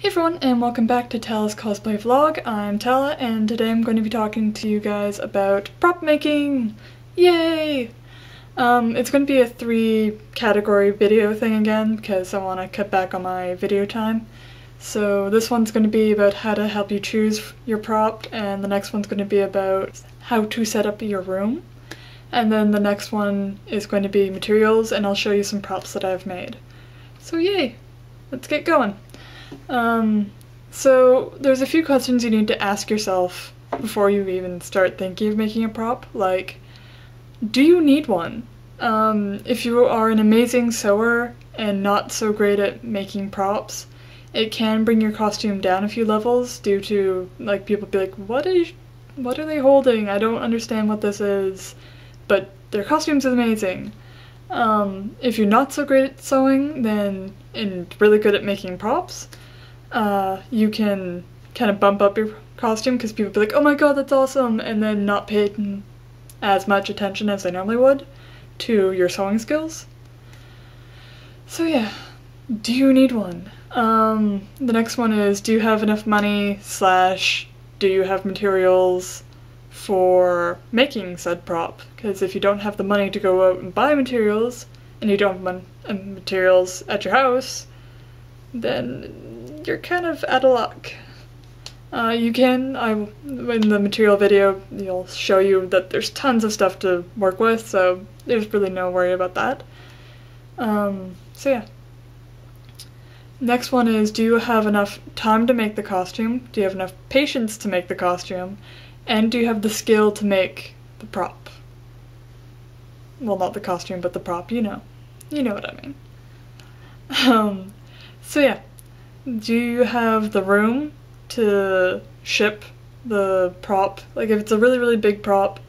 Hey everyone, and welcome back to Tala's Cosplay Vlog. I'm Tala, and today I'm going to be talking to you guys about prop making! Yay! It's going to be a 3-category video thing again, because I want to cut back on my video time. So this one's going to be about how to help you choose your prop, and the next one's going to be about how to set up your room. And then the next one is going to be materials, and I'll show you some props that I've made. So yay! Let's get going! So there's a few questions you need to ask yourself before you even start thinking of making a prop, like, do you need one? If you are an amazing sewer and not so great at making props, it can bring your costume down a few levels due to, like, people be like, what are they holding? I don't understand what this is, but their costume's amazing. If you're not so great at sewing and really good at making props, you can kind of bump up your costume because people be like, oh my god, that's awesome, and then not pay as much attention as they normally would to your sewing skills. So yeah, do you need one? The next one is, do you have enough money / do you have materials for making said prop? Because if you don't have the money to go out and buy materials, and you don't have materials at your house, then you're kind of out of luck. In the material video, you'll show you that there's tons of stuff to work with, so there's really no worry about that. So yeah. Next one is, do you have enough time to make the costume? Do you have enough patience to make the costume? And do you have the skill to make the prop? Well, not the costume, but the prop, you know. You know what I mean. So yeah. Do you have the room to ship the prop? Like, if it's a really, really big prop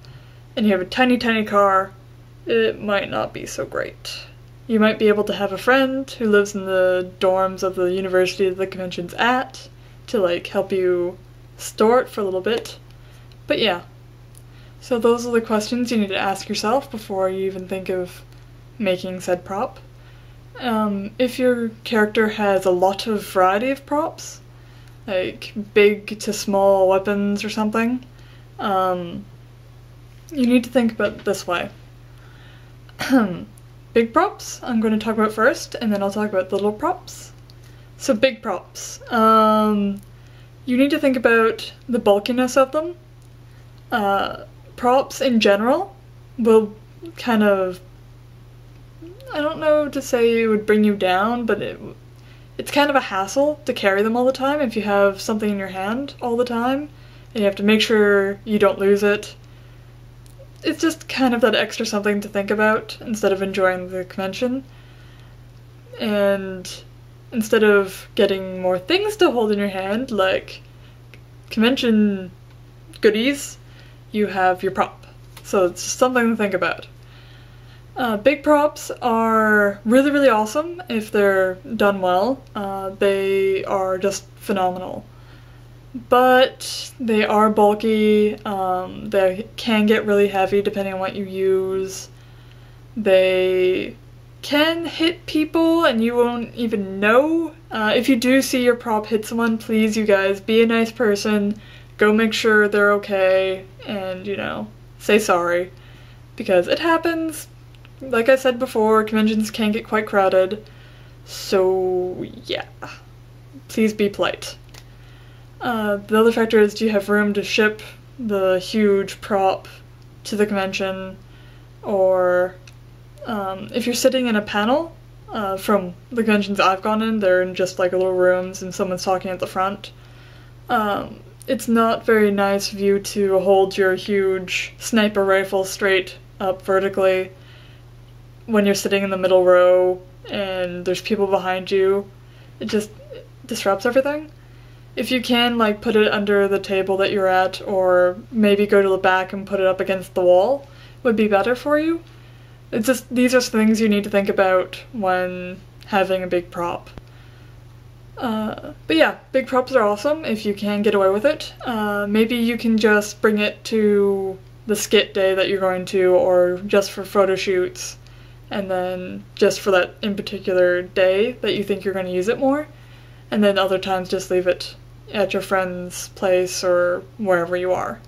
and you have a tiny, tiny car, it might not be so great. You might be able to have a friend who lives in the dorms of the university that the convention's at to, like, help you store it for a little bit. But yeah. So those are the questions you need to ask yourself before you even think of making said prop. If your character has a lot of variety of props, like big to small weapons or something, you need to think about it this way. Big props, I'm going to talk about first, and then I'll talk about the little props. So big props. You need to think about the bulkiness of them. Props in general will kind of, I don't know to say it would bring you down, but it's kind of a hassle to carry them all the time if you have something in your hand all the time, and you have to make sure you don't lose it. It's just kind of that extra something to think about instead of enjoying the convention. And instead of getting more things to hold in your hand, like convention goodies, you have your prop. So it's just something to think about. Big props are really, really awesome if they're done well. They are just phenomenal. But they are bulky, they can get really heavy depending on what you use. They can hit people and you won't even know. If you do see your prop hit someone, please, you guys, be a nice person. Go make sure they're okay and, you know, say sorry. Because it happens. Like I said before, conventions can get quite crowded, so yeah, please be polite. The other factor is, do you have room to ship the huge prop to the convention? Or if you're sitting in a panel, from the conventions I've gone in, they're in just like little rooms and someone's talking at the front. It's not very nice view to hold your huge sniper rifle straight up vertically when you're sitting in the middle row and there's people behind you. It just disrupts everything. If you can, like, put it under the table that you're at, or maybe go to the back and put it up against the wall, would be better for you. It's just, these are things you need to think about when having a big prop. But yeah, big props are awesome if you can get away with it. Maybe you can just bring it to the skit day that you're going to, or just for photo shoots, and then just for that in particular day that you think you're going to use it more, and then other times just leave it at your friend's place or wherever you are.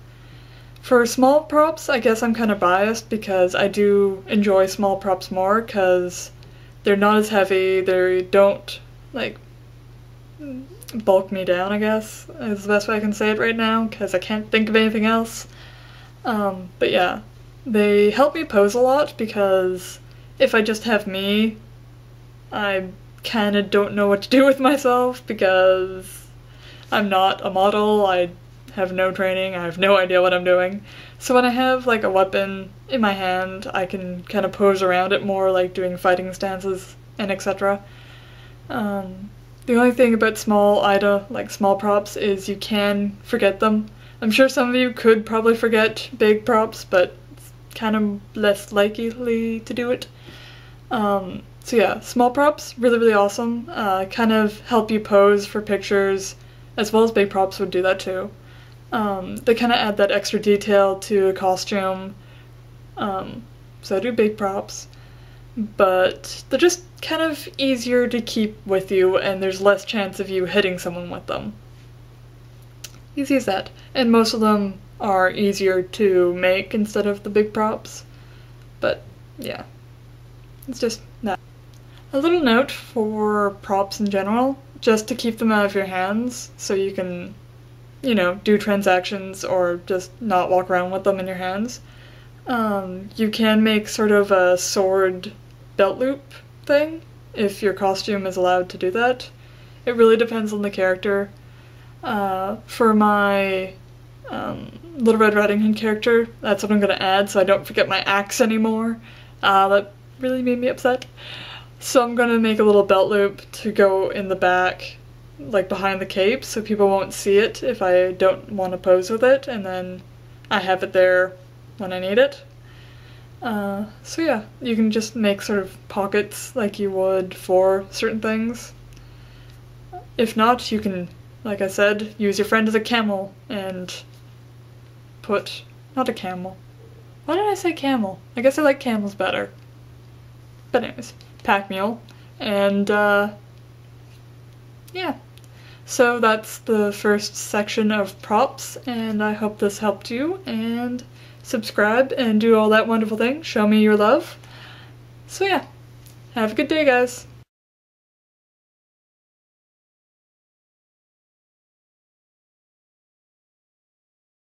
For small props, I guess I'm kind of biased because I do enjoy small props more because they're not as heavy, they don't like bulk me down, I guess, is the best way I can say it right now because I can't think of anything else. But yeah, they help me pose a lot because if I just have me, I kind of don't know what to do with myself because I'm not a model, I have no training, I have no idea what I'm doing. So when I have like a weapon in my hand, I can kind of pose around it more, like doing fighting stances and etc. The only thing about small props, is you can forget them. I'm sure some of you could probably forget big props, but it's kind of less likely to do it. So yeah, small props, really, really awesome. Kind of help you pose for pictures, as well as big props would do that too. They kind of add that extra detail to a costume, so I do big props, but they're just kind of easier to keep with you and there's less chance of you hitting someone with them. Easy as that. And most of them are easier to make instead of the big props, but yeah, it's just that. A little note for props in general, just to keep them out of your hands so you can, you know, do transactions or just not walk around with them in your hands. You can make sort of a sword belt loop thing if your costume is allowed to do that. It really depends on the character. For my Little Red Riding Hood character, that's what I'm gonna add so I don't forget my axe anymore. That really made me upset. So I'm gonna make a little belt loop to go in the back, like behind the cape, so people won't see it if I don't want to pose with it, and then I have it there when I need it. So yeah, you can just make sort of pockets like you would for certain things. If not, you can, like I said, use your friend as a camel and put, not a camel. Why did I say camel? I guess I like camels better. But anyways, pack mule, and yeah. So that's the first section of props, and I hope this helped you, and subscribe and do all that wonderful thing. Show me your love. So yeah, have a good day, guys.